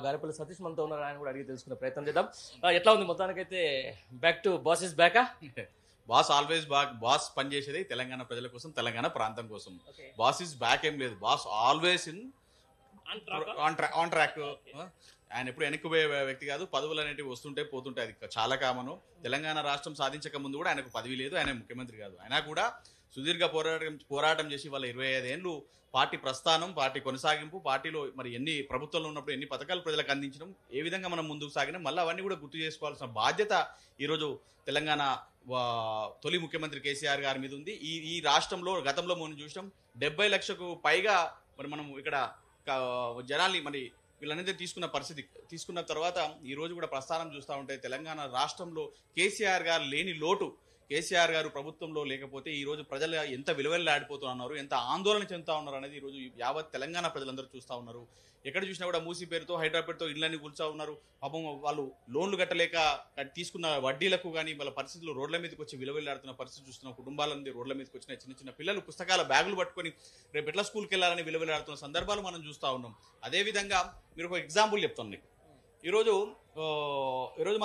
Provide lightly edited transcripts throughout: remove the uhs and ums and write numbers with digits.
గారిపల్లి సతీష్ మనతో ఉన్నారు. ఆయన కూడా అడిగి తెలుసుకునే ప్రయత్నం చేద్దాం. ఎట్లా ఉంది మొత్తానికైతే? Back to boss is back. Boss always back. Boss పనిచేసేది తెలంగాణ ప్రజల కోసం, తెలంగాణ ప్రాంతం కోసం. బాస్ ఇస్ బ్యాక్ ఏం లేదు, boss always in on track. ఆయన ఎప్పుడు వెనక్కిపోయే వ్యక్తి కాదు. పదవులు అనేవి వస్తుంటే పోతుంటే అది చాలా కామను. తెలంగాణ రాష్ట్రం సాధించక ముందు కూడా ఆయనకు పదవి లేదు, ఆయన ముఖ్యమంత్రి కాదు. అయినా కూడా సుదీర్ఘ పోరాటం చేసి వాళ్ళ 25 ఏళ్ళు పార్టీ ప్రస్థానం, పార్టీ కొనసాగింపు, పార్టీలో మరి ఎన్ని ప్రభుత్వంలో ఉన్నప్పుడు ఎన్ని పథకాలు ప్రజలకు అందించడం, ఏ విధంగా మనం ముందుకు సాగినాం, మళ్ళీ అవన్నీ కూడా గుర్తు చేసుకోవాల్సిన బాధ్యత ఈరోజు తెలంగాణ తొలి ముఖ్యమంత్రి కేసీఆర్ గారి మీద ఉంది. ఈ రాష్ట్రంలో గతంలో మనం చూసినాం 70 లక్షలకు పైగా మరి మనం ఇక్కడ జనాల్ని మరి వీళ్ళందరూ తీసుకున్న తర్వాత ఈ రోజు కూడా ప్రస్థానం చూస్తూ ఉంటే తెలంగాణ రాష్ట్రంలో కేసీఆర్ గారు లేని లోటు, కేసీఆర్ గారు ప్రభుత్వంలో లేకపోతే ఈ రోజు ప్రజలు ఎంత విలువెల్లాడిపోతున్నారు, ఎంత ఆందోళన చెందుతా ఉన్నారు అనేది ఈ రోజు యావత్ తెలంగాణ ప్రజలందరూ చూస్తూ ఉన్నారు. ఎక్కడ చూసినా కూడా మూసీ పేరుతో, హైదరాబాద్తో ఇళ్ళని కూల్చా ఉన్నారు. పాపం వాళ్ళు లోన్లు కట్టలేక తీసుకున్న వడ్డీలకు కానీ వాళ్ళ పరిస్థితులు రోడ్ల మీదకి వచ్చి విలువెల్లాడుతున్న పరిస్థితి చూస్తున్న కుటుంబాలన్నీ రోడ్ల మీదకి వచ్చిన చిన్న చిన్న పిల్లలు పుస్తకాల బ్యాగులు పట్టుకొని రేపు ఎట్లా స్కూల్కి వెళ్ళాలని విలువెల్లాడుతున్న సందర్భాలు మనం చూస్తూ ఉన్నాం. అదేవిధంగా మీరు ఒక ఎగ్జాంపుల్ చెప్తాను మీకు. ఈరోజు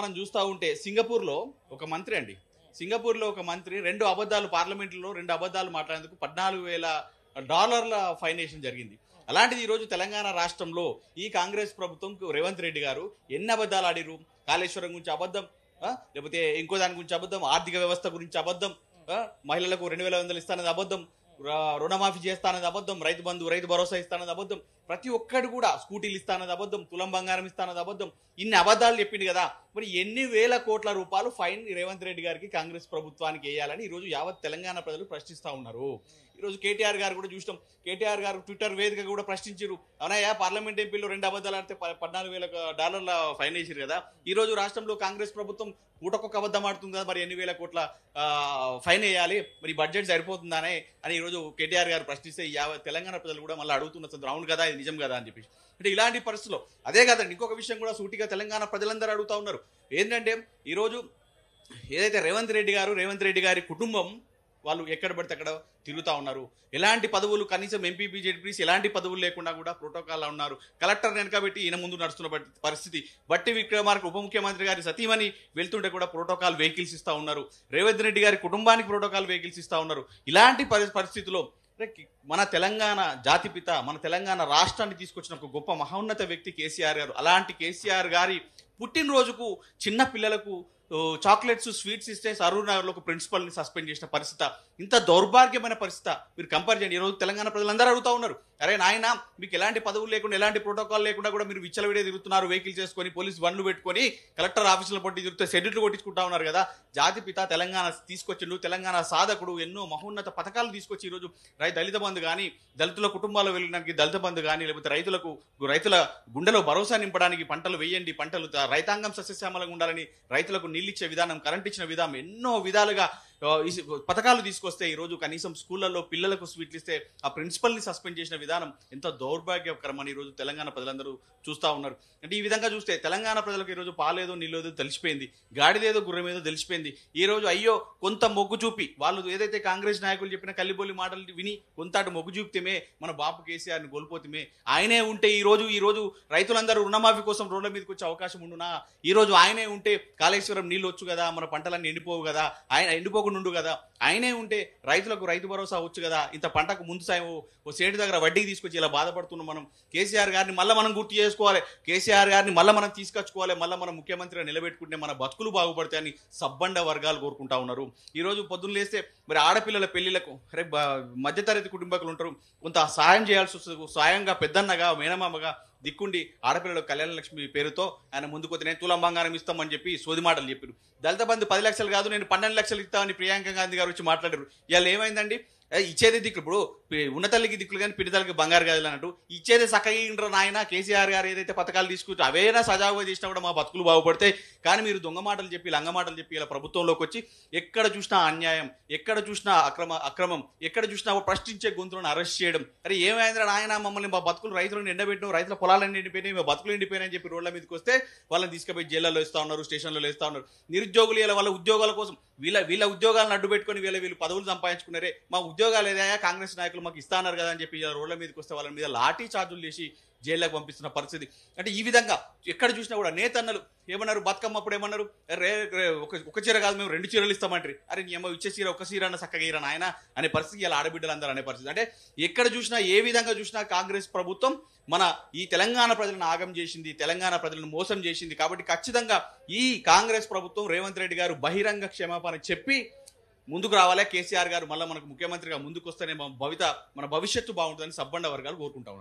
మనం చూస్తూ ఉంటే సింగపూర్లో ఒక మంత్రి 2 అబద్ధాలు పార్లమెంట్లో 2 అబద్ధాలు మాట్లాడేందుకు $14,000 ఫైన్ వేయడం జరిగింది. అలాంటిది ఈరోజు తెలంగాణ రాష్ట్రంలో ఈ కాంగ్రెస్ ప్రభుత్వం రేవంత్ రెడ్డి గారు ఎన్ని అబద్ధాలు ఆడిరు? కాళేశ్వరం గురించి అబద్ధం, లేకపోతే ఇంకో దాని గురించి అబద్ధం, ఆర్థిక వ్యవస్థ గురించి అబద్ధం, మహిళలకు 2,100 ఇస్తానది అబద్ధం, రుణమాఫీ చేస్తానది అబద్ధం, రైతు భరోసా ఇస్తానది అబద్ధం, ప్రతి ఒక్కడు కూడా స్కూటీలు ఇస్తానది అబద్ధం, తులం బంగారం ఇస్తానది అబద్ధం. ఇన్ని అబద్ధాలు చెప్పింది కదా. మరి ఎన్ని వేల కోట్ల రూపాయలు ఫైన్ రేవంత్ రెడ్డి గారికి కాంగ్రెస్ ప్రభుత్వానికి వేయాలని ఈరోజు యావత్ తెలంగాణ ప్రజలు ప్రశ్నిస్తూ ఉన్నారు. ఈరోజు కేటీఆర్ గారు కూడా చూసినాం. కేటీఆర్ గారు ట్విట్టర్ వేదిక కూడా ప్రశ్నించారు. అవునాయా, పార్లమెంట్ ఎంపీలో 2 అబద్ధాలు ఆడితే $14,000 ఫైన్ వేసారు కదా. ఈ రోజు రాష్ట్రంలో కాంగ్రెస్ ప్రభుత్వం పూటకొక అబద్ధం ఆడుతుంది కదా, మరి ఎన్ని వేల కోట్ల ఫైన్ వేయాలి, మరి బడ్జెట్ సరిపోతుందానే అని ఈరోజు కేటీఆర్ గారు ప్రశ్నిస్తే తెలంగాణ ప్రజలు కూడా మళ్ళీ అడుగుతున్న అవును కదా, ఇది నిజం కదా అని చెప్పేసి. అంటే ఇలాంటి పరిస్థితుల్లో అదే కాదండి, ఇంకొక విషయం కూడా సూటిగా తెలంగాణ ప్రజలందరూ అడుగుతా ఉన్నారు. ఏంటంటే ఈరోజు ఏదైతే రేవంత్ రెడ్డి గారి కుటుంబం వాళ్ళు ఎక్కడ పడితే అక్కడ తిరుగుతూ ఉన్నారు. ఎలాంటి పదవులు, కనీసం ఎంపీపీ జెడ్పీసీ ఎలాంటి పదవులు లేకుండా కూడా ప్రోటోకాల్లో ఉన్నారు. కలెక్టర్ వెనకబెట్టి ఈయన ముందు నడుస్తున్న పరిస్థితి. బట్టి విక్రమార్క ఉప ముఖ్యమంత్రి గారి సతీమణి వెళ్తుంటే కూడా ప్రోటోకాల్ వెహికల్స్ ఇస్తూ ఉన్నారు. రేవంత్ రెడ్డి గారి కుటుంబానికి ప్రోటోకాల్ వెహికల్స్ ఇస్తూ ఉన్నారు. ఇలాంటి పరిస్థితిలో మన తెలంగాణ జాతిపిత, మన తెలంగాణ రాష్ట్రాన్ని తీసుకొచ్చిన ఒక గొప్ప మహోన్నత వ్యక్తి కేసీఆర్ గారు. అలాంటి కేసీఆర్ గారి పుట్టినరోజుకు చిన్న పిల్లలకు చాక్లెట్స్, స్వీట్స్ ఇస్తే సరూర్ నగర్లో ఒక ప్రిన్సిపల్ని సస్పెండ్ చేసిన పరిస్థితి. ఇంత దౌర్భాగ్యమైన పరిస్థితి మీరు కంపేర్ చేయండి. ఈరోజు తెలంగాణ ప్రజలందరూ అడుగుతూ ఉన్నారు, అరే నాయన మీకు ఎలాంటి పదవులు లేకుండా, ఎలాంటి ప్రోటోకాల్ లేకుండా కూడా మీరు విచ్చలవిడే తిరుగుతున్నారు, వెహికల్ చేసుకొని పోలీసు బండ్లు పెట్టుకొని కలెక్టర్ ఆఫీసులో పట్టి తిరుగుతే షెడ్యూల్ కొట్టించుకుంటా ఉన్నారు కదా. జాతిపిత తెలంగాణ తీసుకొచ్చిండు, తెలంగాణ సాధకుడు, ఎన్నో మహోన్నత పథకాలు తీసుకొచ్చి ఈరోజు దళిత బంధు కానీ, దళితుల కుటుంబాలు వెళ్ళడానికి దళిత బంధు కానీ, లేకపోతే రైతుల గుండెలో భరోసా నింపడానికి పంటలు వేయండి, రైతాంగం సస్యశ్యామలంగా ఉండాలని రైతులకు నీళ్ళు ఇచ్చే విధానం, కరెంట్ ఇచ్చిన విధానం, ఎన్నో విధాలుగా పథకాలు తీసుకొస్తే ఈరోజు కనీసం స్కూళ్ళల్లో పిల్లలకు స్వీట్లు ఇస్తే ఆ ప్రిన్సిపల్ని సస్పెండ్ చేసిన విధానం ఎంత దౌర్భాగ్యకరమని ఈరోజు తెలంగాణ ప్రజలందరూ చూస్తూ ఉన్నారు. అంటే ఈ విధంగా చూస్తే తెలంగాణ ప్రజలకు ఈరోజు పాలేదో నీళ్ళేదో తెలిసిపోయింది, గాడిదేదో గుర్రమేదో తెలిసిపోయింది. ఈరోజు అయ్యో కొంత మొగ్గు చూపి వాళ్ళు ఏదైతే కాంగ్రెస్ నాయకులు చెప్పిన కల్లిబొల్లి మాటలు విని కొంత మొగ్గు చూపితేమే మన బాపు కేసీఆర్ని కోల్పోతేమే. ఆయనే ఉంటే ఈ రోజు రైతులందరూ రుణమాఫీ కోసం రోడ్ల మీదకి వచ్చే అవకాశం ఉండునా? ఈ రోజు ఆయనే ఉంటే కాళేశ్వరం నీళ్ళు వచ్చు కదా, మన పంటలన్నీ ఎండిపోవు కదా, ఆయన ఎండిపోకుండా ఉండు కదా. ఆయనే ఉంటే రైతులకు రైతు భరోసా వచ్చు కదా. ఇంత పంటకు ముందు సాయం ఓ సేటు దగ్గర వడ్డీకి తీసుకొచ్చి ఇలా బాధపడుతున్నాం మనం. కేసీఆర్ గారిని మళ్ళీ మనం గుర్తు చేసుకోవాలి, కేసీఆర్ గారిని మళ్ళీ మనం తీసుకొచ్చుకోవాలి, మళ్ళీ మనం ముఖ్యమంత్రిగా నిలబెట్టుకుంటే మన బతుకులు బాగుపడతాయని సబ్బండ వర్గాలు కోరుకుంటా ఉన్నారు. ఈరోజు పొద్దున్న లేస్తే మరి ఆడపిల్లల పెళ్లిళ్లకు మధ్యతరగతి కుటుంబకులు ఉంటారు, కొంత సహాయం చేయాల్సి వస్తుంది. సాయంగా పెద్దన్నగా, మేనమామగా దిక్కుండి ఆడపిల్లలకు కళ్యాణ లక్ష్మి పేరుతో ఆయన ముందుకు వస్తే నేను తులం బంగారం ఇస్తామని చెప్పి సోది మాటలు చెప్పారు. దళిత బంధు 10 లక్షలు కాదు, నేను 12 లక్షలు ఇస్తామని ప్రియాంక గాంధీ గారు వచ్చి మాట్లాడారు. ఇవాళ ఏమైందండి? ఇచ్చేదే దిక్కులు. ఇప్పుడు ఉన్నతల్లికి దిక్కులు కానీ పిడితలకి బంగారు గాజులు అన్నట్టు ఇచ్చేదే సక్కగా నాయన. కేసీఆర్ గారు ఏదైతే పథకాలు తీసుకుంటే అవేనా సజావుగా చేసినా కూడా మా బతుకులు బాగుపడతాయి. కానీ మీరు దొంగ మాటలు చెప్పి, లంగ మాటలు చెప్పి ఇలా ప్రభుత్వంలోకి వచ్చి ఎక్కడ చూసినా అన్యాయం, ఎక్కడ చూసినా అక్రమం, ఎక్కడ చూసినా ప్రశ్నించే గొంతులను అరెస్ట్ చేయడం. అరే ఏమైందిరా నాయన, మమ్మల్ని మా బతుకులు రైతులను ఎండబెట్టినాం, రైతుల పొలాలను ఎండిపోయినాయి, మా బతుకులు ఎండిపోయినాయని చెప్పి రోడ్ల మీదకి వస్తే వాళ్ళని తీసుకుపోయి జైళ్ళలో ఇస్తా ఉన్నారు, స్టేషన్లలో ఇస్తా ఉన్నారు. నిరుద్యోగులు ఇలా వాళ్ళ ఉద్యోగాల కోసం వీళ్ళ ఉద్యోగాలను అడ్డు పెట్టుకొని వీళ్ళు పదవులు సంపాదించుకున్నారే, మా ఉద్యోగాలు ఏదైనా కాంగ్రెస్ నాయకులు మాకు ఇస్తాన్నారు కదా అని చెప్పి ఇలా రోడ్ల మీదకి వస్తే వాళ్ళ మీద లాఠీ చార్జులు చేసి జైల్లోకి పంపిస్తున్న పరిస్థితి. అంటే ఈ విధంగా ఎక్కడ చూసినా కూడా నేతన్నలు ఏమన్నారు, బతుకమ్మ అప్పుడు ఏమన్నారు, ఒక చీర కాదు మేము 2 చీరలు ఇస్తామంటారు. అరే నీ అమ్మ ఇచ్చే చీర ఒక చీర అన్న చక్కగా ఇరా నాయన అనే పరిస్థితి ఇలా ఆడబిడ్డలు అందరూ అనే పరిస్థితి. అంటే ఎక్కడ చూసినా ఏ విధంగా చూసినా కాంగ్రెస్ ప్రభుత్వం మన ఈ తెలంగాణ ప్రజలను ఆగం చేసింది, తెలంగాణ ప్రజలను మోసం చేసింది. కాబట్టి ఖచ్చితంగా ఈ కాంగ్రెస్ ప్రభుత్వం రేవంత్ రెడ్డి గారు బహిరంగ క్షమాపణ చెప్పి ముందుకు రావాలి. కేసీఆర్ గారు మళ్ళీ మనకు ముఖ్యమంత్రిగా ముందుకు వస్తేనే మన భవిష్యత్తు బాగుంటుందని సబ్బండ వర్గాలు కోరుకుంటా ఉన్నారు.